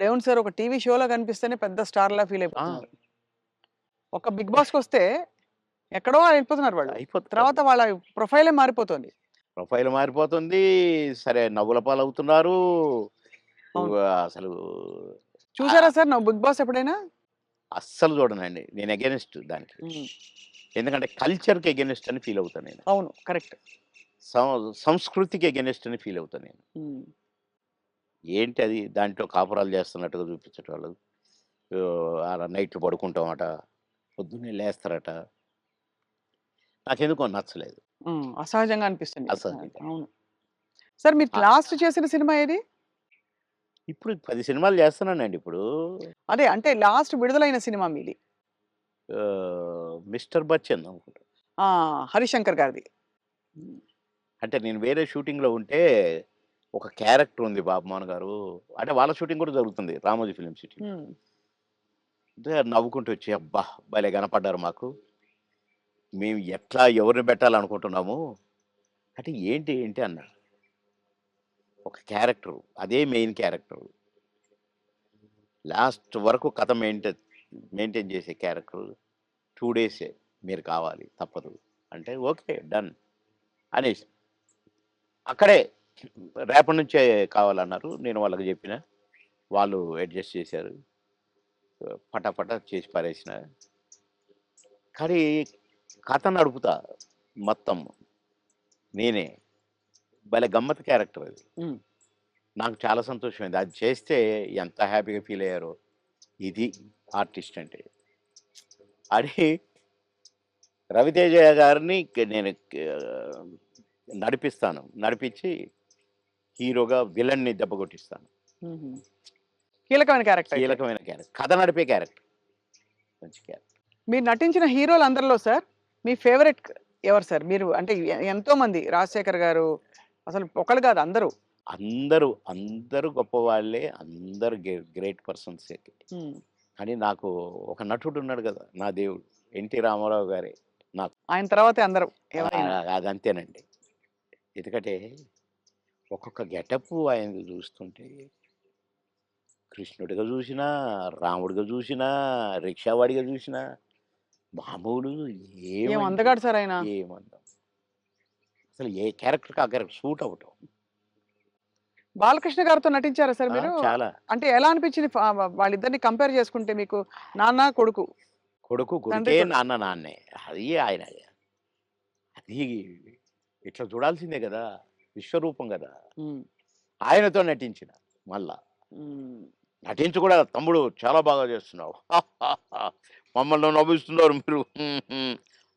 Revanth sir ఒక TV షోలో కనిపిస్తేనే పెద్ద స్టార్‌లా ఫీల్ ఆ! అయిపోతున్నారు. ఒక 'బిగ్ బాస్'కొస్తే ఎక్కడో వెళ్ళిపోతున్నారు వాళ్ళు. అయిపోతున్నారు. తర్వాత వాళ్ళ ప్రొఫైలే మారిపోతుంది. ప్రొఫైల్ మారిపోతుంది. సరే నవ్వుల పాలవుతున్నారు. అవును. అసలు చూసారా ఆహ్, సార్ నువ్వు 'బిగ్ బాస్' ఎప్పుడైనా? అస్సలు చూడనండి. నేను అగైనిస్ట్ దానికి. హ్మ్. ఎందుకంటే కల్చర్‌కి అగైనిస్ట్ అని ఫీల్ అవుతా నేను. అవును. కరెక్ట్. సంస్కృతికి అగైనిస్ట్ అని ఫీల్ అవుతా నేను. హ్మ్. ఏంటి అది దాంట్లో కాపురాలు చేస్తున్నట్టుగా చూపించేటోళ్ళు. ఆడ నైట్‌లు పడుకుంటామట. పొద్దున్నే లేస్తారట. నాకెందుకో నచ్చలేదు. హ్మ్. అసహజంగా అనిపిస్తుంది. అసహ్యంగా. అవును. సార్ మీరు ఆ! లాస్ట్ చేసిన సినిమా ఏది? ఇప్పుడు 10 సినిమాలు చేస్తున్నానండి ఇప్పుడు. అదే అంటే లాస్ట్ విడుదలైన సినిమా మీది. 'మిస్టర్ బచ్చన్' అనుకుంటా. ఆ! 'హరిశంకర్' గారిది. హ్మ్. అంటే నేను వేరే షూటింగ్‌లో ఉంటే ఒక క్యారెక్టర్ ఉంది బాబుమోహన్ గారు. అంటే వాళ్ళ షూటింగ్ కూడా జరుగుతుంది. 'రామోజీ ఫిల్మ్ సిటీలో.' హ్మ్. అంటే నవ్వుకుంటూ వచ్చి, "అబ్బా! భలే కనపడ్డారు మాకు. మేము ఎట్లా ఎవరిని పెట్టాలనుకుంటున్నాము." అంటే ఏంటి ఏంటి అన్నా. ఒక క్యారెక్టరు. అదే మెయిన్ క్యారెక్టరు. లాస్ట్ వరకు కథ మెయింటైన్ చేసే క్యారెక్టరు. 2 డేసే మీరు కావాలి తప్పదు. అంటే ఓకే. డన్ అనేసి. అక్కడే రేపటి నుంచే కావాలన్నారు. నేను వాళ్ళకి జెప్పిన. వాళ్ళు అడ్జస్ట్ చేశారు. పటాపటా చేసి పారేసిన. కానీ కథ నడుపుతా మొత్తం నేనే. భలే గమ్మత్తు క్యారెక్టర్ అది. హ్మ్. నాకు చాలా సంతోషమైంది. అది చేస్తే ఎంత హ్యాపీగా ఫీల్ అయ్యారో. ఇది ఆర్టిస్ట్ అంటే. అని రవితేజ గారిని నేను నడిపిస్తాను. నడిపించి హీరోగా విలన్ని దెబ్బ కొట్టిస్తాను. హుహు. కీలకమైన క్యారెక్టర్ అయితే. కీలకమైన క్యారెక్టర్. కథ నడిపే క్యారెక్టర్. మంచి క్యారెక్టర్. మీరు నటించిన హీరోలందరిలో సార్ మీ ఫేవరెట్ ఎవరు సార్? మీరు అంటే ఎంతోమంది 'రాజశేఖర్' గారు అసలు ఒకళ్ళు కాదు అందరూ. అందరూ గొప్పవాళ్ళే. అందరూ గ్రేట్ పర్సన్సే. హ్మ్. కానీ నాకు ఒక నటుడున్నాడు గదా! నా దేవుడు. 'ఎన్టీ రామారావు' గారే నాకు. ఆయన తర్వాతే అందరూ ఎవరైనా. అదంతేనండి. ఎందుకంటే ఒక్కొక్క గెటప్పు ఆయనది చూస్తుంటే కృష్ణుడిగా జూసినా, రాముడిగా జూసినా, రిక్షావాడిగా జూసినా మామూలు ఏం ఏమండి అందగాడు సార్ ఆయన. ఏమంటాం. అసలు ఏ క్యారెక్టర్‌కి ఆ క్యారెక్టర్ సూట్ అవ్వటం. 'బాలకృష్ణ' గారితో నటించారా సార్ ఆ! మీరు? చాలా. అంటే ఎలా అనిపించింది వాళ్ళిద్దరిని కంపేర్ చేసుకుంటే మీకు నాన్న, కొడుకు, కొడుకు తండ్రి కొడుకే, కొడుకు. నాన్న నాన్నే. అది ఆయన అది ఇట్లా చూడాల్సిందే గదా! విశ్వరూపం గదా! హ్మ్. ఆయనతో నటించిన మళ్ళా. హ్మ్. నటించి కూడా తమ్ముడు చాలా బాగా చేస్తున్నావు. మమ్మల్ని నవ్విస్తున్నారు మీరు.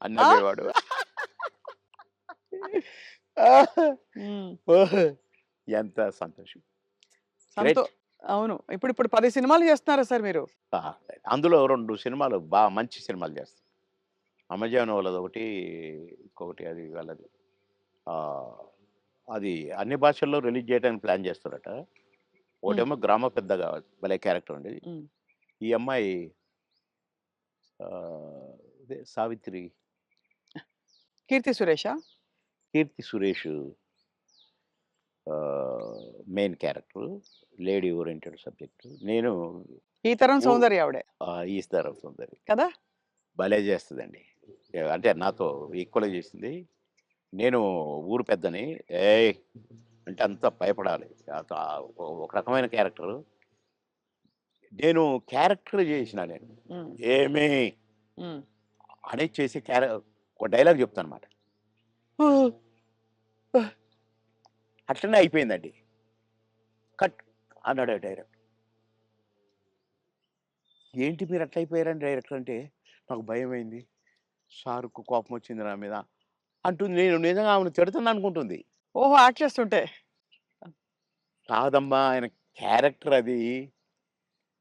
అని ఆ! నవ్వేవాడు. హ్మ్. ఓహ్! ఎంత సంతోషం. సంతో గ్రేట్. అవును. ఇప్పుడు 10 సినిమాలు చేస్తున్నారా సార్ మీరు? ఆ! అందులో 2 సినిమాలు మంచి సినిమాలు చేస్తా. అమెజాన్ వాళ్ళదొకటి, ఇంకొకటి అది వాళ్ళది. ఆహ్, అది అన్ని భాషల్లో రిలీజ్ చేయడానికి ప్లాన్ చేస్తారట. హ్మ్. ఒకటేమో గ్రామ పెద్దగా భలే క్యారెక్టర్ అండి. హ్మ్. ఈ అమ్మాయి ఇదే 'సావిత్రి', 'కీర్తి సురేషా'? 'Keerthy Suresh' main character. Lady oriented subject. నేను ఈ తరం ఊ సౌందర్య ఆవిడే. 'ఈస్‌దారం సుందరి' కదా! భలే చేస్తదండి. అంటే నాతో ఈక్వల్‌గా చేసింది. నేను ఊరు పెద్దని. ఏయ్! అంటే అంతా భయపడాలి. ఒక రకమైన క్యారెక్టరు. నేను క్యారెక్టర్ చేసినా నేను. హ్మ్. ఏమి హ్మ్. అనేది చేసి ఒక డైలాగ్ చెప్తానన్నమాట. అట్లనే అయిపోయిందండి. కట్ అన్నాడు డైరెక్టర్. ఏంటి మీరు అట్లా అయిపోయారని డైరెక్టర్ అంటే, నాకు భయమైంది. సార్‌కు కోపమొచ్చింది నా మీద అంటుంది. నేను నిజంగా ఆమెను తిడతాననుకుంటుంది. ఓహో! యాక్ట్ చేస్తుంటే. కాదమ్మా ఆయన క్యారెక్టర్ అది.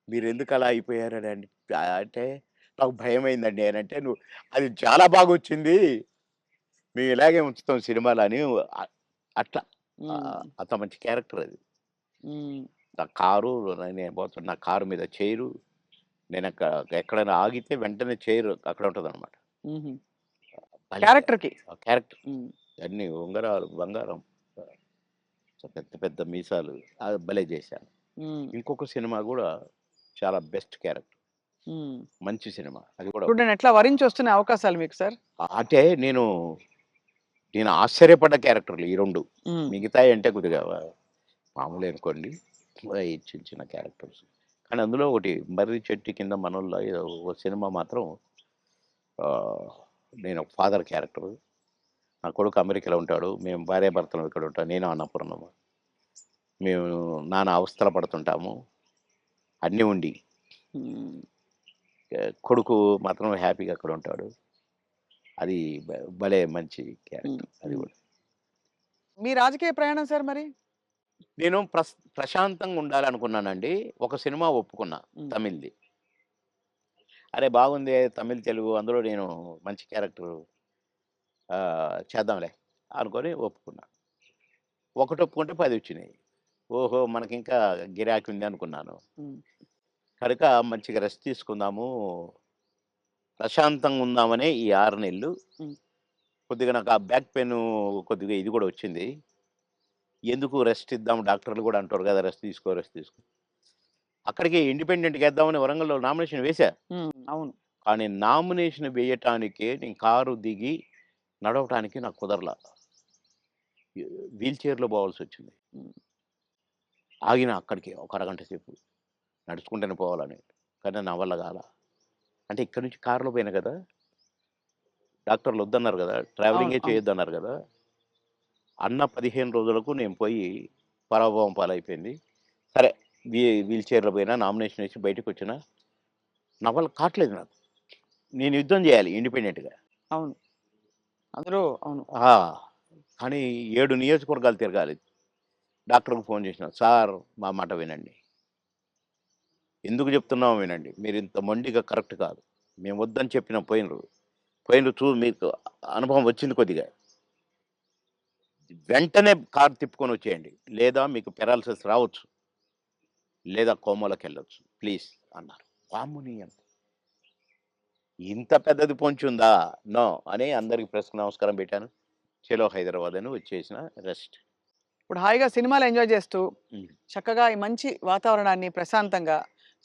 మీరెందుకలా అయిపోయారని అంటే, నాకు భయమైందండి అనంటే, నువ్వు అది చాలా బాగొచ్చింది. మేము ఇలాగే ఉంచుతాం సినిమాలో అని అట్లా. హ్మ్. అంత మంచి క్యారెక్టర్ అది. హ్మ్. నా కారు నేను పోతున్న నా కారు మీద చైరు. ఎక్కడైనా ఆగితే వెంటనే చైర్ అక్కడ ఉంటదనమాట. హుహు. భలే క్యారెక్టర్‌కి. క్యారెక్టర్. హ్మ్. అన్నీ ఉంగరాలు, బంగారం. పెద్ద పెద్ద మీసాలు. అది భలే చేశాను. హ్మ్. ఇంకొక సినిమా గూడా చాలా బెస్ట్ క్యారెక్టర్. హ్మ్. మంచి సినిమా. అది కూడా ఇప్పుడు నేనెట్లా వరించొస్తున్న అవకాశాలు మీకు సార్? అంటే నేను ఆశ్చర్యపడ్డ క్యారెక్టర్‌లు ఈ 2. హ్మ్. మిగతాయంటే కొద్దిగా మామూలే అనుకోండి. ఈ చిన్న చిన్న క్యారెక్టర్స్. కానీ అందులో ఒకటి 'మర్రి చెట్టు కింద మనోళ్ళ' ఏదో ఒక సినిమా మాత్రం ఆహ్, నేను ఒక ఫాదర్ క్యారెక్టరు. నా కొడుకు అమెరికాలో ఉంటాడు. మేము భార్యాభర్తలం ఇక్కడ ఉంటాం. నేను అన్నపూర్ణమ్మ. మేము నానా అవస్థలు పడుతుంటాము. అన్నీ ఉండి. హ్మ్. కొడుకు మాత్రం హ్యాపీగా అక్కడ ఉంటాడు. అది భలే మంచి హ్మ్. క్యారెక్టర్ అది హ్మ్. గూడా. మీ రాజకీయ ప్రయాణం సార్ మరి? నేను ప్రశాంతంగా ఉండాలనుకున్నానండి. ఒక సినిమా ఒప్పుకున్నా హ్మ్. తమిళ్‌ది. అరే! బాగుందే తమిళ్, తెలుగు అందులో నేను మంచి క్యారెక్టరు చేద్దాంలే అనుకోని ఒప్పుకున్నా. ఒకటి ఒప్పుకుంటే 10 వచ్చినాయి. ఓహో! మనకింకా గిరాకీ ఉంది అనుకున్నాను. హ్మ్. కనుక మంచిగా రెస్ట్ తీసుకుందాము, ప్రశాంతంగా ఉందామనే ఈ 6 నెలలు హ్మ్. కొద్దిగా నాకు ఆ బ్యాక్ పెయిను కొద్దిగా ఇది గూడా వచ్చింది. ఎందుకు రెస్ట్ ఇద్దాం డాక్టర్లు గూడా అంటారు గదా! రెస్ట్ తీసుకో, రెస్ట్ తీసుకో. అక్కడికి ఇండిపెండెంట్‌గా ఏద్దామని వరంగల్‌లో నామినేషన్ వేశా. హ్మ్. అవును. కానీ నామినేషన్ వేయటానికే నేను కారు దిగి నడవటానికి నాకు కుదరల. వీల్ చైర్‌లో పోవాల్సొచ్చింది. హ్మ్. ఆగిన అక్కడికి ఒక అరగంట సేపు నడుచుకుంటూనే పోవాలని. కానీ నా వల్ల గాల. అంటే ఇక్కడి నుంచి కారులో పోయినా గదా! డాక్టర్లు వద్దన్నారు గదా! అవును. ట్రావెలింగే అవును. చేయొద్దన్నారు గదా! అన్న 15 రోజులకు నేను పోయి పరాభవం పాలైపోయింది. సరే వీల్ చైర్‌లో పోయినా నామినేషన్ ఏసి బయటికొచ్చినా నా వల్ల కాట్లేదు నాకు. నేను యుద్ధం జేయాలి ఇండిపెండెంట్‌గా. అవును. అందులో అవును. ఆ! కానీ 7 నియోజకవర్గాలు తిరగాలి. డాక్టర్‌కి ఫోన్ చేసినా, "సార్ మా మాట వినండి. ఎందుకు చెప్తున్నామో వినండి. మీరింత మొండిగా కరెక్ట్ కాదు. మేము వద్దని చెప్పినా పోయినరు. పోయినరు మీకు అనుభవం వచ్చింది కొద్దిగా. వెంటనే కారు తిప్పుకొనొచ్చేయండి. లేదా మీకు పారాలిసిస్ రావచ్చు. లేదా కోమాలోకెళ్ళొచ్చు. ప్లీజ్" అన్నారు. వామ్మో! ఇంత పెద్దది పొంచుందా? నో అని అందరికి ప్రెస్‌కి నమస్కారం పెట్టాను. చలో హైదరాబాద్ అని వచ్చేసిన రెస్ట్. ఇప్పుడు హాయిగా సినిమాలు ఎంజాయ్ చేస్తూ, హ్మ్. చక్కగా ఈ మంచి వాతావరణాన్ని ప్రశాంతంగా,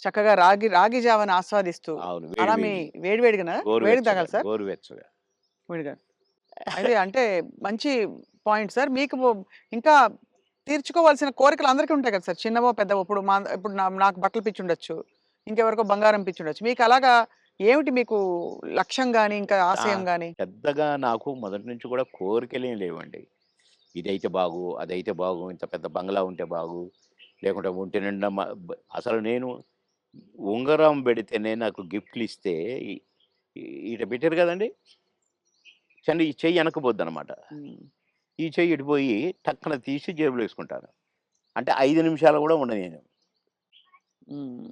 చక్కగా రాగి రాగి జావని ఆస్వాదిస్తూ, అవును. అలా మీ వేడి వేడిగానా? వేడిగా గోరువెచ్చగా, తాగాలి సార్? గోరువెచ్చగా. వేడిగా. అయితే అంటే మంచి పాయింట్ సార్. మీకు ఇంకా తీర్చుకోవాల్సిన కోరికలు అందరికీ ఉంటాయి కదా సార్! చిన్నవో, పెద్దవో ఇప్పుడు నాకు బట్టల పిచ్చుండొచ్చు. ఇంకెవరికో బంగారం పిచ్చుండొచ్చు. మీకు అలాగా ఏమిటి మీకు లక్ష్యం గాని, ఇంకా ఆ! ఆశయం గాని? పెద్దగా నాకు మొదటి నుంచి కూడా కోరికలేం లేవండి. ఇదైతే బాగు, అదైతే బాగు, ఇంత పెద్ద బంగ్లా ఉంటే బాగు, లేకుంటే ఒంటి నిండా అసలు నేను ఉంగరం పెడితేనే నాకు గిఫ్ట్‌లిస్తే ఇ ఈడ పెట్టారు కదండీ! ఈ చెయ్యి వెనక్కిపోద్దనమాట. హ్మ్. ఈ చెయ్యి ఇటు పోయి టక్కన తీసి జేబులో ఏసుకుంటాను. అంటే 5 నిమిషాలు కూడా ఉండనియను. హ్మ్.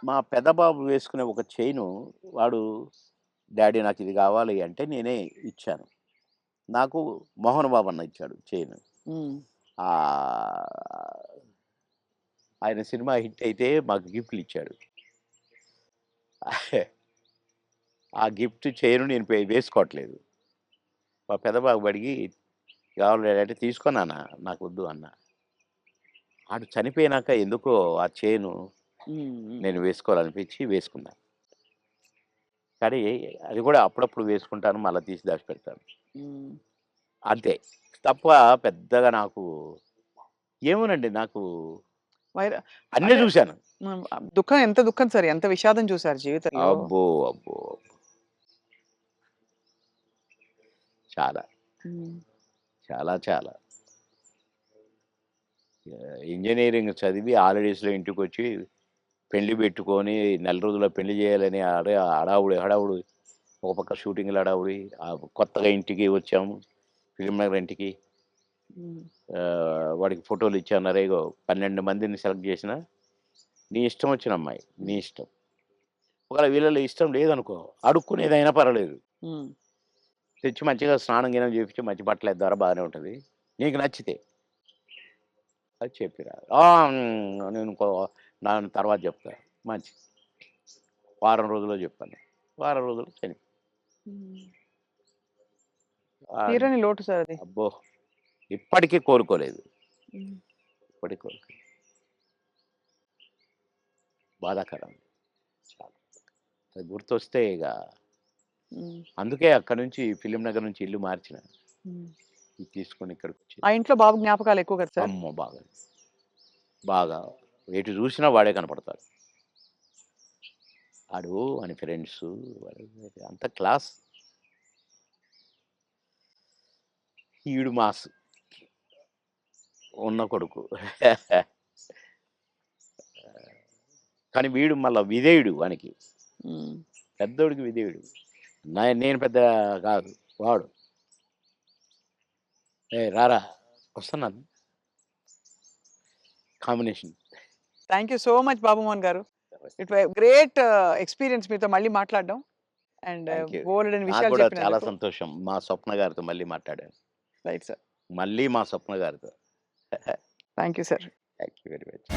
మా పెద్ద బాబు వేసుకునే ఒక చైను వాడు డ్యాడీ నాకిది కావాలి అంటే నేనే ఇచ్చాను. నాకు మోహన్ బాబు అన్న ఇచ్చాడు చైను. హ్మ్. ఆహ్, ఆయన సినిమా హిట్ అయితే మాకు గిఫ్ట్‌లిచ్చాడు. ఆ గిఫ్ట్ చైను నేను వేసుకోవట్లేదు. మా పెద్ద బాబు అడిగి "కావాలి డాడీ" అంటే "తీసుకో నాన్న నాకొద్దు" అన్నా. ఆడు చనిపోయినాక ఎందుకో ఆ చైను హ్మ్. హ్మ్. నేను వేసుకోవాలనిపించి వేసుకున్నా. కానీ అది కూడా అప్పుడప్పుడు వేసుకుంటాను. మళ్ళా తీసి దాచిపెడతాను. హ్మ్. అంతే. తప్ప పెద్దగా నాకు ఏమోనండి నాకు వైర అన్నీ అంటే జూసాను. దుఃఖం ఎంత దుఃఖం సార్. ఎంత విషాదం చూసారు జీవితంలో. అబ్బో! అబ్బో! చాలా. హ్మ్. చాలా చాలా. ఇంజినీరింగ్ చదివి హాలిడేస్‌లో ఇంటికొచ్చి పెళ్లి పెట్టుకొని నెల రోజుల్లో పెళ్లి చేయాలని హడావుడి, హడావుడి. ఒక పక్క షూటింగ్‌ల హడావుడి. కొత్తగా ఇంటికి వచ్చాము. ఫిల్మ్ నగర్ ఇంటికి. హ్మ్. వాడికి ఫోటోలు ఇచ్చన్నారు. ఇగో 12 మందిని సెలెక్ట్ చేసినా, నీ ఇష్టం వచ్చిన అమ్మాయి. నీ హ్మ్. ఇష్టం. ఒకవేళ వీళ్ళలో ఇష్టం లేదనుకో, అడుక్కునేదైనా పర్వాలేదు. హ్మ్. తెచ్చి మంచిగా స్నానం గినం చేపించి మంచి బట్టలేద్దారా బాగానే ఉంటది. నీకు నచ్చితే అది చెప్పిరా. నేను తర్వాత చెప్తా. మంచిది. వారం రోజుల్లో చెప్పాను. వారం రోజుల్లో చనిపోయింది. హ్మ్. ఆహ్, తీరని లోటు సార్ అది. అబ్బో! ఇప్పటికి కోలుకోలేదు. హ్మ్. ఇప్పటికి కోలుకోలేదు. బాధాకరం. చాలా. అది గుర్తొస్తే ఇక హ్మ్. అందుకే అక్కడి నుంచి ఫిలిం నగర్ నుంచి ఇల్లు మార్చిన. హ్మ్. ఇది తీసుకొని ఇక్కడికొచ్చి ఆ ఇంట్లో బాబు జ్ఞాపకాలు ఎక్కువ కదా సార్? అమ్మో! బాగా. బాగా. ఎటు చూసినా వాడే కనపడతాడు. ఆడు వాని ఫ్రెండ్సు అంత క్లాస్. ఈడు మాస్. ఉన్న కొడుకు. కానీ వీడు మళ్ళా విధేయుడు వానికి. హ్మ్. పెద్దోడికి విధేయుడు. నేను పెద్ద కాదు. వాడు. "ఏయ్! రారా వస్తున్నాను." Combination. Thank you so much Babu Mohan గారు. ఇట్ వై గ్రేట్ ఎక్స్‌పీరియన్స్ మీతో మళ్ళీ మాట్లాడడం. And thank you. బోలెడన్ని నాకు విషయాలు కూడా చాలా చెప్పినందుకు. సంతోషం. మా స్వప్న గారితో మళ్ళీ మాట్లాడాను. Right sir. మళ్ళీ మా స్వప్న గారితో. Thank you sir. Thank you very much.